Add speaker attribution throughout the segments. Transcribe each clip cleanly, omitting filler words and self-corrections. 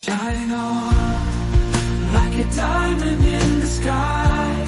Speaker 1: Shine on like a diamond in the sky.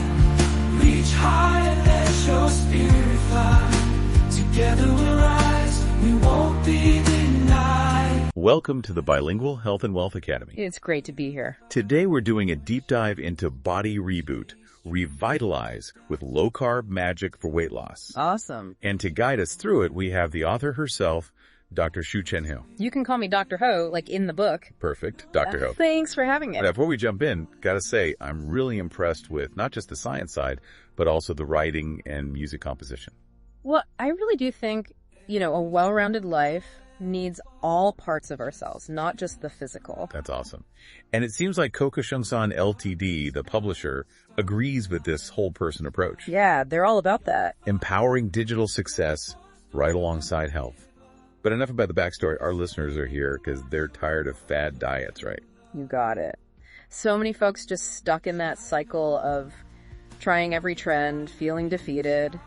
Speaker 1: Reach high and let your spirit fly. Together we'll rise, we won't be denied.
Speaker 2: Welcome to the Bilingual Health and Wealth Academy.
Speaker 3: It's great to be here.
Speaker 2: Today we're doing a deep dive into Body Reboot, Revitalize with low-carb magic for weight loss.
Speaker 3: Awesome.
Speaker 2: And to guide us through it, we have the author herself, Dr. Shu Chen Ho.
Speaker 3: You can call me Dr. Ho, like in the book.
Speaker 2: Perfect, Dr. Ho.
Speaker 3: Thanks for having me.
Speaker 2: But before we jump in, gotta say, I'm really impressed with not just the science side, but also the writing and music composition.
Speaker 3: Well, I really do think, a well-rounded life needs all parts of ourselves, not just the physical.
Speaker 2: That's awesome. And it seems like Coco Shungsan Ltd, the publisher, agrees with this whole person approach.
Speaker 3: Yeah, they're all about that.
Speaker 2: Empowering digital success right alongside health. But enough about the backstory. Our listeners are here because they're tired of fad diets, right?
Speaker 3: You got it. So many folks just stuck in that cycle of trying every trend, feeling defeated.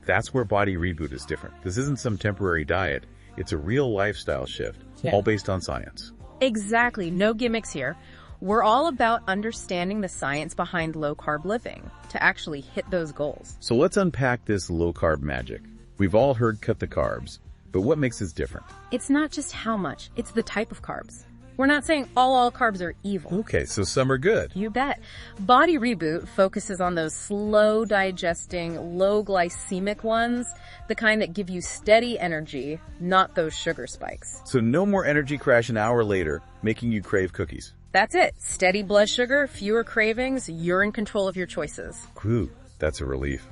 Speaker 2: That's where Body Reboot is different. This isn't some temporary diet. It's a real lifestyle shift, all based on science.
Speaker 3: Exactly. No gimmicks here. We're all about understanding the science behind low-carb living to actually hit those goals.
Speaker 2: So let's unpack this low-carb magic. We've all heard cut the carbs, but what makes this different?
Speaker 3: It's not just how much, it's the type of carbs. We're not saying all carbs are evil.
Speaker 2: Okay, so some are good.
Speaker 3: You bet. Body Reboot focuses on those slow digesting, low glycemic ones, the kind that give you steady energy, not those sugar spikes.
Speaker 2: So no more energy crash an hour later, making you crave cookies.
Speaker 3: That's it. Steady blood sugar, fewer cravings, you're in control of your choices.
Speaker 2: Whew, that's a relief.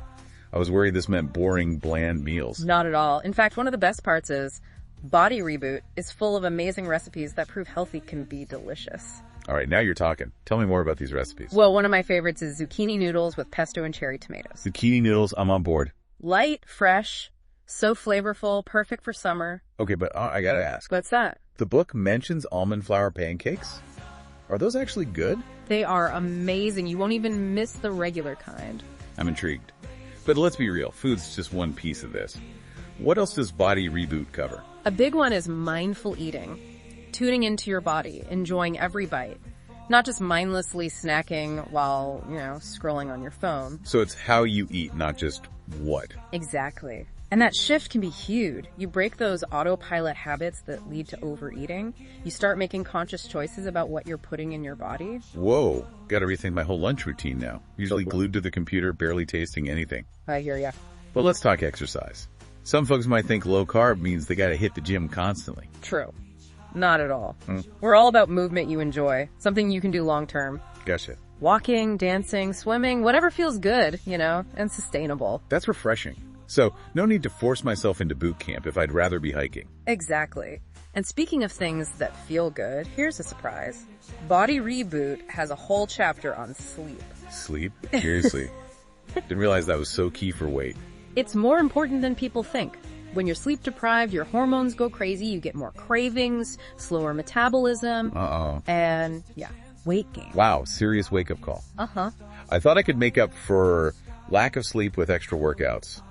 Speaker 2: I was worried this meant boring, bland meals.
Speaker 3: Not at all. In fact, one of the best parts is Body Reboot is full of amazing recipes that prove healthy can be delicious.
Speaker 2: All right, now you're talking. Tell me more about these recipes.
Speaker 3: Well, one of my favorites is zucchini noodles with pesto and cherry tomatoes.
Speaker 2: Zucchini noodles, I'm on board.
Speaker 3: Light, fresh, so flavorful, perfect for summer.
Speaker 2: Okay, but I gotta ask.
Speaker 3: What's that?
Speaker 2: The book mentions almond flour pancakes? Are those actually good?
Speaker 3: They are amazing. You won't even miss the regular kind.
Speaker 2: I'm intrigued. But let's be real, food's just one piece of this. What else does Body Reboot cover?
Speaker 3: A big one is mindful eating. Tuning into your body, enjoying every bite. Not just mindlessly snacking while, scrolling on your phone.
Speaker 2: So it's how you eat, not just what.
Speaker 3: Exactly. And that shift can be huge. You break those autopilot habits that lead to overeating. You start making conscious choices about what you're putting in your body.
Speaker 2: Whoa, gotta rethink my whole lunch routine now. Usually glued to the computer, barely tasting anything.
Speaker 3: I hear ya.
Speaker 2: But let's talk exercise. Some folks might think low carb means they gotta hit the gym constantly.
Speaker 3: True. Not at all. We're all about movement you enjoy, something you can do long term.
Speaker 2: Gotcha.
Speaker 3: Walking, dancing, swimming, whatever feels good, and sustainable.
Speaker 2: That's refreshing. So, no need to force myself into boot camp if I'd rather be hiking.
Speaker 3: Exactly. And speaking of things that feel good, here's a surprise. Body Reboot has a whole chapter on sleep.
Speaker 2: Sleep? Seriously. Didn't realize that was so key for weight.
Speaker 3: It's more important than people think. When you're sleep deprived, your hormones go crazy, you get more cravings, slower metabolism, and weight gain.
Speaker 2: Wow, serious wake-up call.
Speaker 3: Uh-huh.
Speaker 2: I thought I could make up for lack of sleep with extra workouts.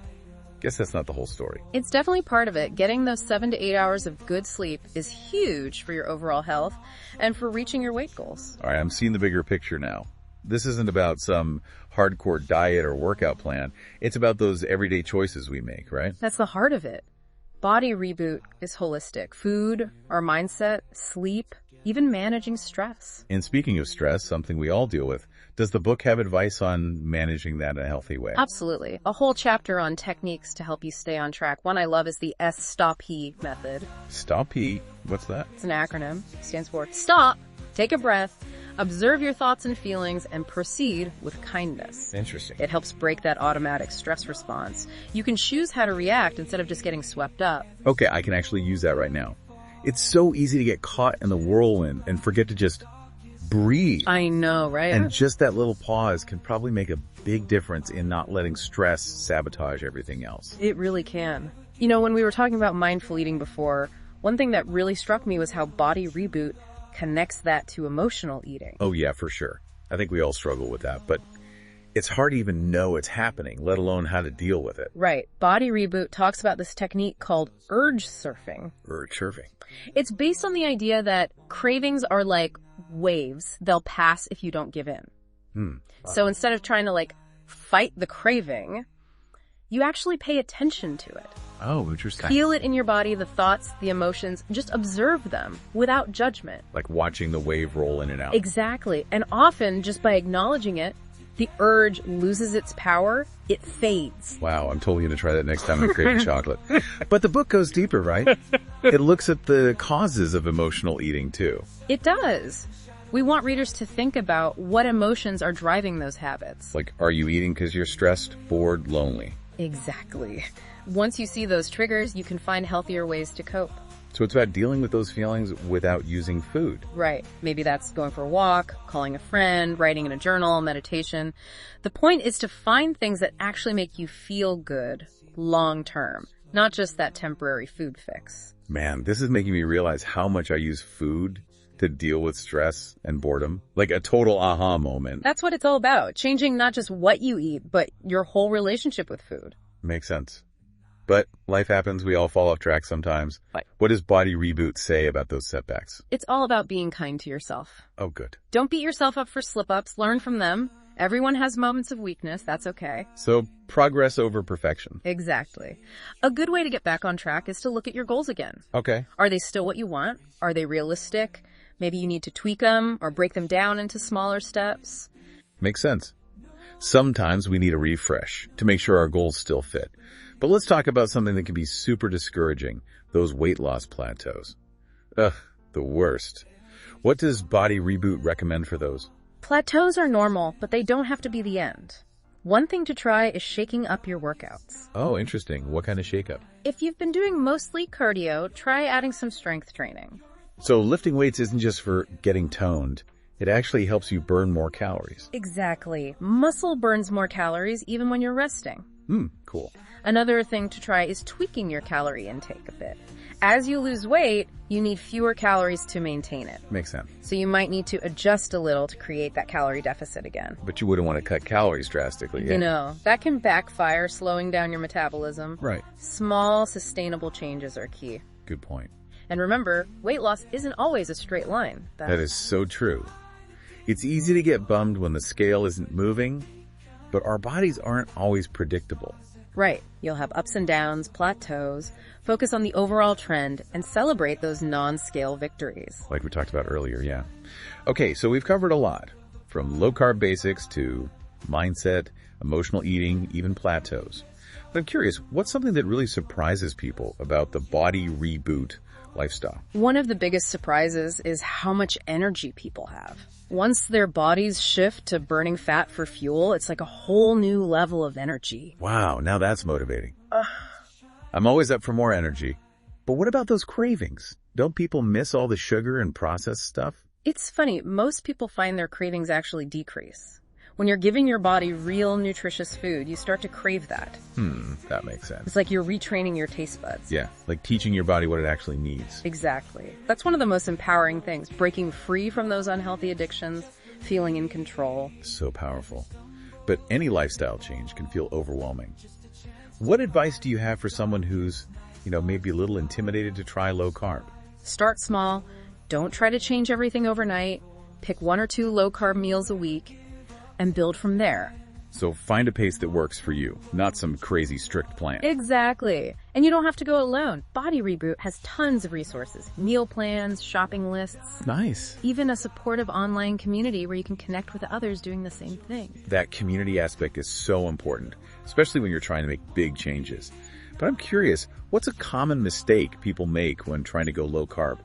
Speaker 2: Guess that's not the whole story.
Speaker 3: It's definitely part of it. Getting those 7 to 8 hours of good sleep is huge for your overall health and for reaching your weight goals.
Speaker 2: All right, I'm seeing the bigger picture now. This isn't about some hardcore diet or workout plan. It's about those everyday choices we make, right?
Speaker 3: That's the heart of it. Body Reboot is holistic. Food, our mindset, sleep, even managing stress.
Speaker 2: And speaking of stress, something we all deal with, does the book have advice on managing that in a healthy way?
Speaker 3: Absolutely. A whole chapter on techniques to help you stay on track. One I love is the S-Stop-P method.
Speaker 2: Stop-P? What's that?
Speaker 3: It's an acronym. It stands for stop, take a breath, observe your thoughts and feelings, and proceed with kindness.
Speaker 2: Interesting.
Speaker 3: It helps break that automatic stress response. You can choose how to react instead of just getting swept up.
Speaker 2: Okay, I can actually use that right now. It's so easy to get caught in the whirlwind and forget to just breathe.
Speaker 3: I know, right?
Speaker 2: And just that little pause can probably make a big difference in not letting stress sabotage everything else.
Speaker 3: It really can. When we were talking about mindful eating before, one thing that really struck me was how Body Reboot connects that to emotional eating.
Speaker 2: Oh yeah, for sure. I think we all struggle with that, but it's hard to even know it's happening, let alone how to deal with it.
Speaker 3: Right. Body Reboot talks about this technique called urge surfing.
Speaker 2: Urge surfing.
Speaker 3: It's based on the idea that cravings are like waves. They'll pass if you don't give in. So instead of trying to like fight the craving, you actually pay attention to it.
Speaker 2: Oh, interesting.
Speaker 3: Feel it in your body, the thoughts, the emotions. Just observe them without judgment.
Speaker 2: Like watching the wave roll in and out.
Speaker 3: Exactly. And often, just by acknowledging it, the urge loses its power. It fades.
Speaker 2: Wow, I'm totally going to try that next time I'm craving chocolate. But the book goes deeper, right? It looks at the causes of emotional eating, too.
Speaker 3: It does. We want readers to think about what emotions are driving those habits.
Speaker 2: Like, are you eating because you're stressed, bored, lonely?
Speaker 3: Exactly. Once you see those triggers, you can find healthier ways to cope.
Speaker 2: So it's about dealing with those feelings without using food.
Speaker 3: Right. Maybe that's going for a walk, calling a friend, writing in a journal, meditation. The point is to find things that actually make you feel good long term, not just that temporary food fix.
Speaker 2: Man, this is making me realize how much I use food to deal with stress and boredom. Like a total aha moment.
Speaker 3: That's what it's all about. Changing not just what you eat, but your whole relationship with food.
Speaker 2: Makes sense. But life happens. We all fall off track sometimes.
Speaker 3: Right.
Speaker 2: What does Body Reboot say about those setbacks?
Speaker 3: It's all about being kind to yourself.
Speaker 2: Oh, good.
Speaker 3: Don't beat yourself up for slip-ups. Learn from them. Everyone has moments of weakness. That's okay.
Speaker 2: So progress over perfection.
Speaker 3: Exactly. A good way to get back on track is to look at your goals again.
Speaker 2: Okay.
Speaker 3: Are they still what you want? Are they realistic? Maybe you need to tweak them or break them down into smaller steps.
Speaker 2: Makes sense. Sometimes we need a refresh to make sure our goals still fit. But let's talk about something that can be super discouraging, those weight loss plateaus. Ugh, the worst. What does Body Reboot recommend for those?
Speaker 3: Plateaus are normal, but they don't have to be the end. One thing to try is shaking up your workouts.
Speaker 2: Oh, interesting. What kind of shakeup?
Speaker 3: If you've been doing mostly cardio, try adding some strength training.
Speaker 2: So lifting weights isn't just for getting toned. It actually helps you burn more calories.
Speaker 3: Exactly. Muscle burns more calories even when you're resting.
Speaker 2: Cool.
Speaker 3: Another thing to try is tweaking your calorie intake a bit. As you lose weight, you need fewer calories to maintain it.
Speaker 2: Makes sense.
Speaker 3: So you might need to adjust a little to create that calorie deficit again.
Speaker 2: But you wouldn't want to cut calories drastically.
Speaker 3: You know, that can backfire, slowing down your metabolism.
Speaker 2: Right.
Speaker 3: Small, sustainable changes are key.
Speaker 2: Good point.
Speaker 3: And remember, weight loss isn't always a straight line.
Speaker 2: That is so true. It's easy to get bummed when the scale isn't moving, but our bodies aren't always predictable.
Speaker 3: Right. You'll have ups and downs, plateaus. Focus on the overall trend and celebrate those non-scale victories.
Speaker 2: Like we talked about earlier, yeah. Okay, so we've covered a lot. From low-carb basics to mindset, emotional eating, even plateaus. But I'm curious, what's something that really surprises people about the Body Reboot lifestyle?
Speaker 3: One of the biggest surprises is how much energy people have. Once their bodies shift to burning fat for fuel, it's like a whole new level of energy.
Speaker 2: Wow, now that's motivating. I'm always up for more energy. But what about those cravings? Don't people miss all the sugar and processed stuff?
Speaker 3: It's funny, most people find their cravings actually decrease. When you're giving your body real nutritious food, you start to crave that.
Speaker 2: That makes sense.
Speaker 3: It's like you're retraining your taste buds.
Speaker 2: Yeah, like teaching your body what it actually needs.
Speaker 3: Exactly. That's one of the most empowering things, breaking free from those unhealthy addictions, feeling in control.
Speaker 2: So powerful. But any lifestyle change can feel overwhelming. What advice do you have for someone who's, maybe a little intimidated to try low carb?
Speaker 3: Start small. Don't try to change everything overnight. Pick 1 or 2 low-carb meals a week and build from there.
Speaker 2: So find a pace that works for you, not some crazy strict plan.
Speaker 3: Exactly. And you don't have to go alone. Body Reboot has tons of resources, meal plans, shopping lists.
Speaker 2: Nice.
Speaker 3: Even a supportive online community where you can connect with others doing the same thing.
Speaker 2: That community aspect is so important, especially when you're trying to make big changes. But I'm curious, what's a common mistake people make when trying to go low carb?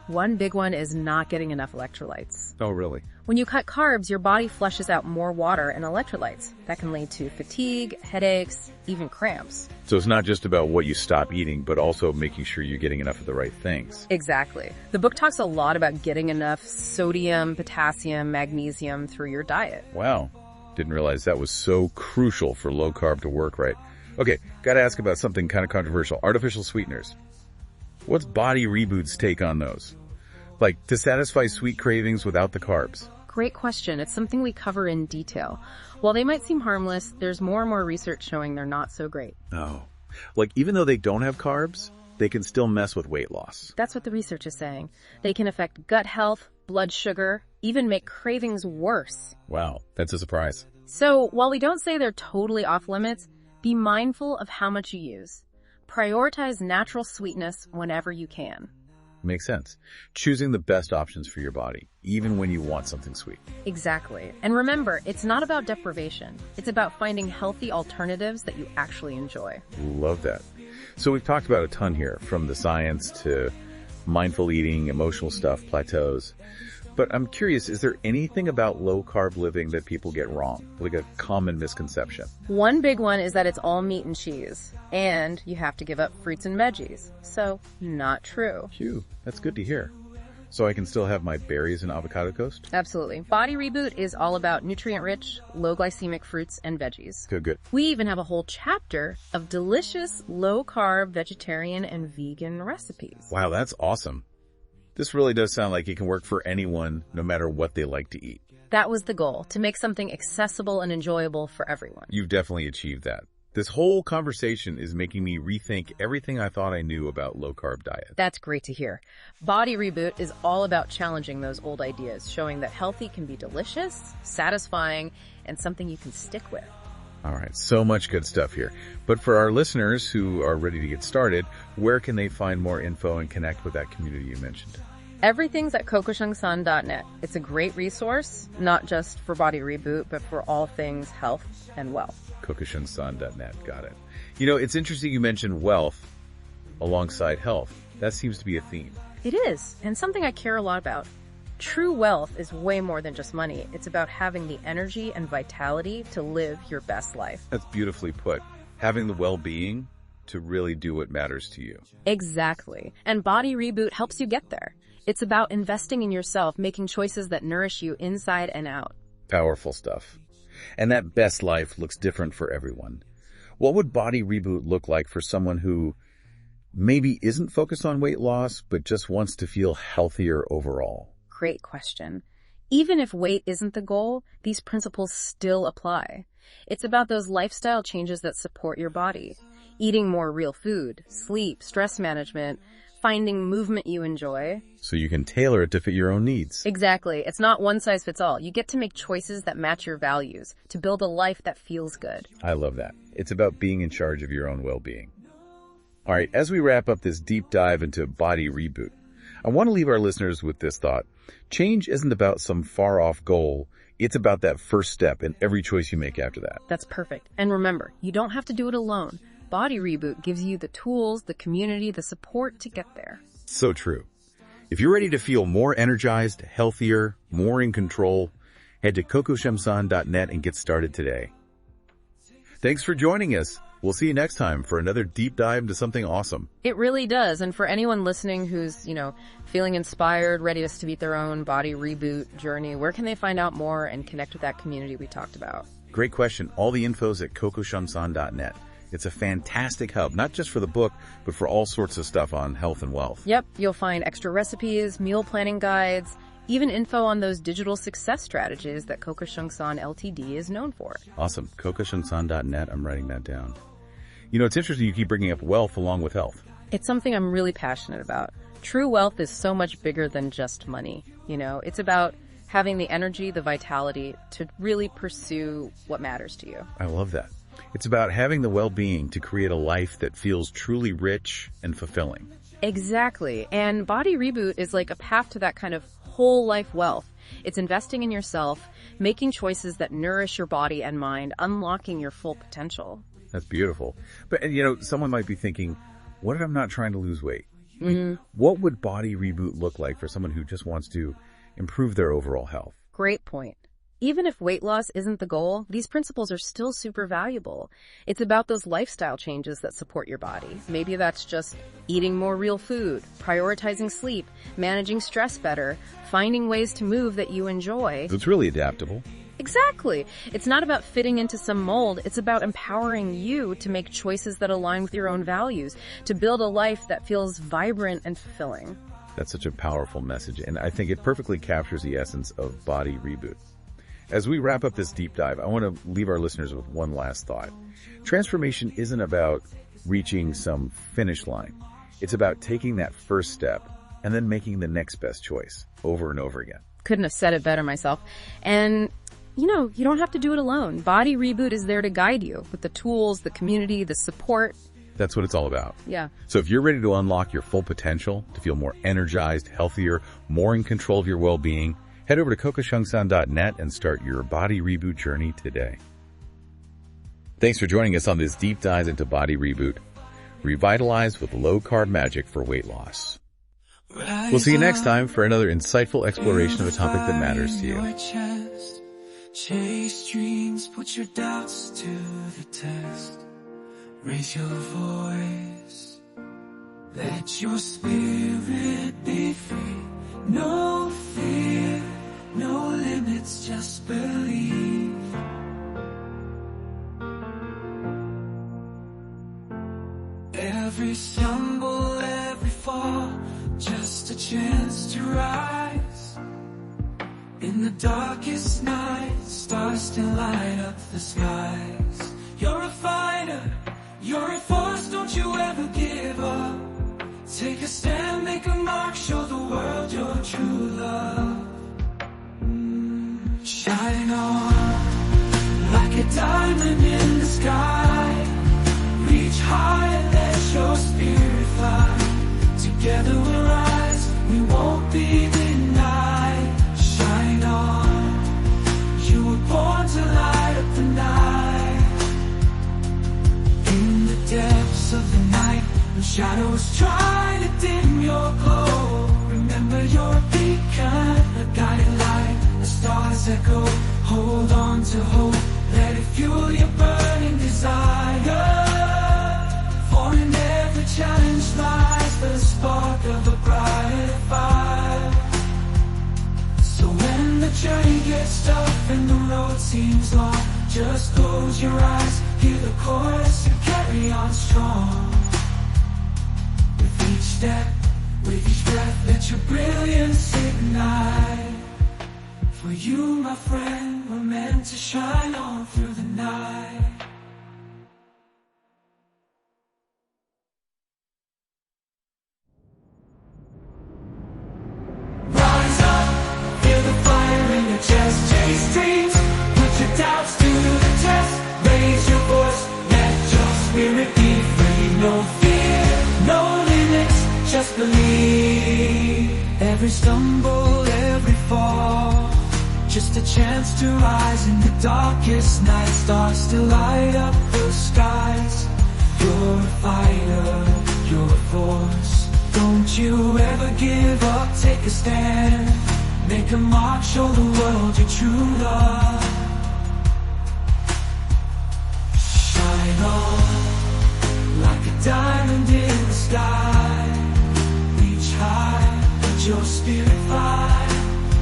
Speaker 3: One big one is not getting enough electrolytes.
Speaker 2: Oh, really?
Speaker 3: When you cut carbs, your body flushes out more water and electrolytes. That can lead to fatigue, headaches, even cramps.
Speaker 2: So it's not just about what you stop eating, but also making sure you're getting enough of the right things.
Speaker 3: Exactly. The book talks a lot about getting enough sodium, potassium, magnesium through your diet.
Speaker 2: Wow. Didn't realize that was so crucial for low carb to work right. Okay, gotta ask about something kind of controversial. Artificial sweeteners. What's Body Reboot's take on those? Like, to satisfy sweet cravings without the carbs?
Speaker 3: Great question. It's something we cover in detail. While they might seem harmless, there's more and more research showing they're not so great.
Speaker 2: Oh, like even though they don't have carbs, they can still mess with weight loss.
Speaker 3: That's what the research is saying. They can affect gut health, blood sugar, even make cravings worse.
Speaker 2: Wow, that's a surprise.
Speaker 3: So while we don't say they're totally off limits, be mindful of how much you use. Prioritize natural sweetness whenever you can.
Speaker 2: Makes sense. Choosing the best options for your body, even when you want something sweet.
Speaker 3: Exactly. And remember, it's not about deprivation. It's about finding healthy alternatives that you actually enjoy.
Speaker 2: Love that. So we've talked about a ton here, from the science to mindful eating, emotional stuff, plateaus. But I'm curious, is there anything about low-carb living that people get wrong, like a common misconception?
Speaker 3: One big one is that it's all meat and cheese, and you have to give up fruits and veggies. So, not true.
Speaker 2: Phew, that's good to hear. So I can still have my berries and avocado toast?
Speaker 3: Absolutely. Body Reboot is all about nutrient-rich, low-glycemic fruits and veggies.
Speaker 2: Good.
Speaker 3: We even have a whole chapter of delicious, low-carb, vegetarian, and vegan recipes.
Speaker 2: Wow, that's awesome. This really does sound like it can work for anyone, no matter what they like to eat.
Speaker 3: That was the goal, to make something accessible and enjoyable for everyone.
Speaker 2: You've definitely achieved that. This whole conversation is making me rethink everything I thought I knew about low-carb diet.
Speaker 3: That's great to hear. Body Reboot is all about challenging those old ideas, showing that healthy can be delicious, satisfying, and something you can stick with.
Speaker 2: All right, so much good stuff here. But for our listeners who are ready to get started, where can they find more info and connect with that community you mentioned?
Speaker 3: Everything's at cocoshungsan.net. It's a great resource, not just for Body Reboot, but for all things health and wealth.
Speaker 2: cocoshungsan.net, got it. You know, it's interesting you mentioned wealth alongside health. That seems to be a theme.
Speaker 3: It is, and something I care a lot about. True wealth is way more than just money. It's about having the energy and vitality to live your best life.
Speaker 2: That's beautifully put. Having the well-being to really do what matters to you.
Speaker 3: Exactly. And Body Reboot helps you get there. It's about investing in yourself, making choices that nourish you inside and out.
Speaker 2: Powerful stuff. And that best life looks different for everyone. What would Body Reboot look like for someone who maybe isn't focused on weight loss, but just wants to feel healthier overall?
Speaker 3: Great question. Even if weight isn't the goal, these principles still apply. It's about those lifestyle changes that support your body. Eating more real food, sleep, stress management, finding movement you enjoy.
Speaker 2: So you can tailor it to fit your own needs.
Speaker 3: Exactly. It's not one size fits all. You get to make choices that match your values to build a life that feels good.
Speaker 2: I love that. It's about being in charge of your own well-being. All right, as we wrap up this deep dive into Body Reboot, I want to leave our listeners with this thought. Change isn't about some far-off goal. It's about that first step and every choice you make after that.
Speaker 3: That's perfect. And remember, you don't have to do it alone. Body Reboot gives you the tools, the community, the support to get there.
Speaker 2: So true. If you're ready to feel more energized, healthier, more in control, head to cocoshungsan.net and get started today. Thanks for joining us. We'll see you next time for another deep dive into something awesome.
Speaker 3: It really does. And for anyone listening who's, feeling inspired, ready to beat their own Body Reboot journey, where can they find out more and connect with that community we talked about?
Speaker 2: Great question. All the info's at cocoshungsan.net. It's a fantastic hub, not just for the book, but for all sorts of stuff on health and wealth.
Speaker 3: Yep. You'll find extra recipes, meal planning guides, even info on those digital success strategies that Coco Shungsan Ltd is known for.
Speaker 2: Awesome. cocoshungsan.net. I'm writing that down. It's interesting you keep bringing up wealth along with health.
Speaker 3: It's something I'm really passionate about. True wealth is so much bigger than just money. It's about having the energy, the vitality to really pursue what matters to you.
Speaker 2: I love that. It's about having the well-being to create a life that feels truly rich and fulfilling.
Speaker 3: Exactly. And Body Reboot is like a path to that kind of whole life wealth. It's investing in yourself, making choices that nourish your body and mind, unlocking your full potential.
Speaker 2: That's beautiful. But, someone might be thinking, what if I'm not trying to lose weight?
Speaker 3: Mm-hmm.
Speaker 2: What would Body Reboot look like for someone who just wants to improve their overall health?
Speaker 3: Great point. Even if weight loss isn't the goal, these principles are still super valuable. It's about those lifestyle changes that support your body. Maybe that's just eating more real food, prioritizing sleep, managing stress better, finding ways to move that you enjoy.
Speaker 2: It's really adaptable.
Speaker 3: Exactly. It's not about fitting into some mold. It's about empowering you to make choices that align with your own values, to build a life that feels vibrant and fulfilling.
Speaker 2: That's such a powerful message, and I think it perfectly captures the essence of Body Reboot. As we wrap up this deep dive, I want to leave our listeners with one last thought. Transformation isn't about reaching some finish line. It's about taking that first step and then making the next best choice over and over again.
Speaker 3: Couldn't have said it better myself. And, you don't have to do it alone. Body Reboot is there to guide you with the tools, the community, the support.
Speaker 2: That's what it's all about.
Speaker 3: Yeah.
Speaker 2: So if you're ready to unlock your full potential, to feel more energized, healthier, more in control of your well-being, head over to cocoshungsan.net and start your Body Reboot journey today. Thanks for joining us on this deep dive into Body Reboot. Revitalize with low-carb magic for weight loss. We'll see you next time for another insightful exploration of a topic that matters to you.
Speaker 1: Chase dreams, put your doubts to the test. Raise your voice, let your spirit be free. No fear, no limits, just believe. Every stumble, every fall, just a chance to rise. In the darkest night, stars still light up the skies. You're a fighter, you're a force, don't you ever give up. Take a stand, make a mark, show the world your true love. Shine on, like a diamond in the sky. Reach high and let your spirit fly. Together we'll rise, we won't be denied. Shine on, you were born to light up the night. In the depths of the night, when shadows try to dim your glow, remember you're a beacon, a guiding light. The stars echo, hold on to hope, let it fuel your burning desire. For in every challenge lies the spark of a brighter fire. So when the journey gets tough and the road seems long, just close your eyes, hear the chorus and carry on strong. With each step, with each breath, let your brilliance ignite. For you, my friend, were meant to shine on through the night. Just chase dreams, put your doubts to the test. Raise your voice, let your spirit be free. No fear, no limits, just believe. Every stumble, every fall, just a chance to rise. In the darkest night, stars still light up the skies. You're a fighter, you're a force. Don't you ever give up, take a stand. Make a mark, show the world your true love. Shine on, like a diamond in the sky. Reach high, let your spirit fly.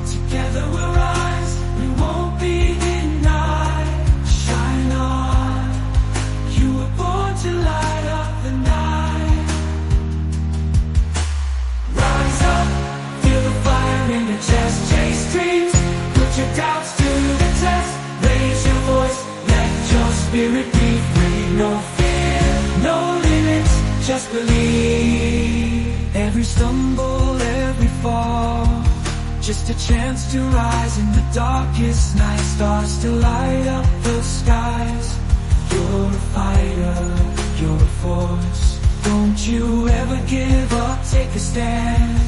Speaker 1: Together we'll rise, we won't be denied. Shine on, you were born to light up the night. Rise up, feel the fire in your chest. Chase dreams, put your doubts to the test. Raise your voice, let your spirit be free. No fear, no limits, just believe. Every stumble, every fall, just a chance to rise. In the darkest night, stars still light up the skies. You're a fighter, you're a force. Don't you ever give up, take a stand.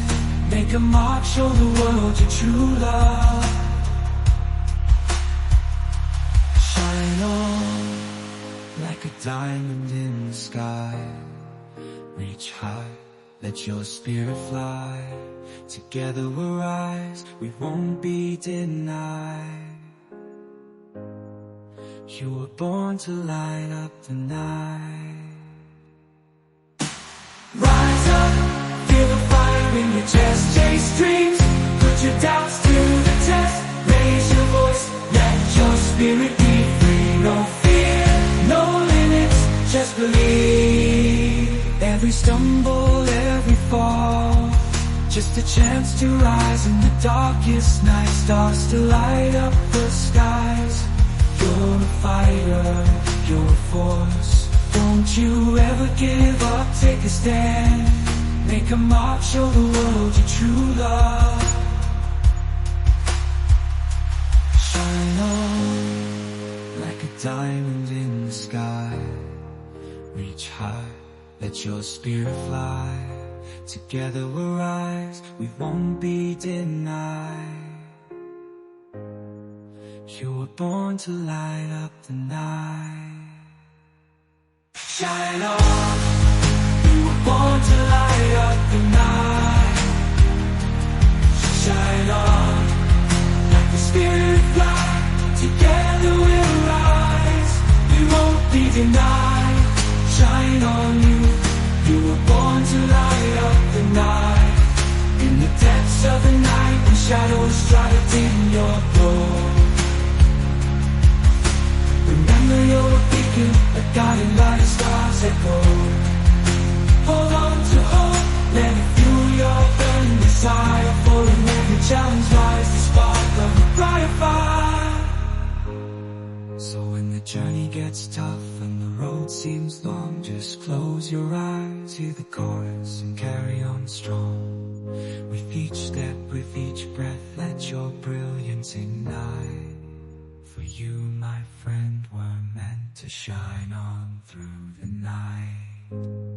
Speaker 1: Make a mark, show the world your true love. Shine on, like a diamond in the sky. Reach high, let your spirit fly. Together we'll rise, we won't be denied. You were born to light up the night. Rise up, feel the fire in your chest. Chase dreams, put your doubts to the test. Raise your voice, let your spirit be free. No fear, no limits, just believe. Every stumble, every fall, just a chance to rise in the darkest night. Stars to light up the skies. You're a fighter, you're a force. Don't you ever give up, take a stand. Make a mark, show the world your true love. Shine on like a diamond in the sky. Reach high, let your spirit fly. Together we'll rise, we won't be denied. You were born to light up the night. Shine on, you were born to light up the night. Shine on, like the spirit fly. Together we'll rise, we won't be denied. Shine on you, you were born to light up the night. In the depths of the night, when shadows try to dim your glow, remember you're a beacon, a guiding light, stars echo. Hold on to hope, let it fuel your burning desire. For in every challenge lies the spark of a brighter fire. So when the journey gets tough and the road seems long, just close your eyes, hear the chorus and carry on strong. With each step, with each breath, let your brilliance ignite. For you, my friend, were meant to shine on through the night.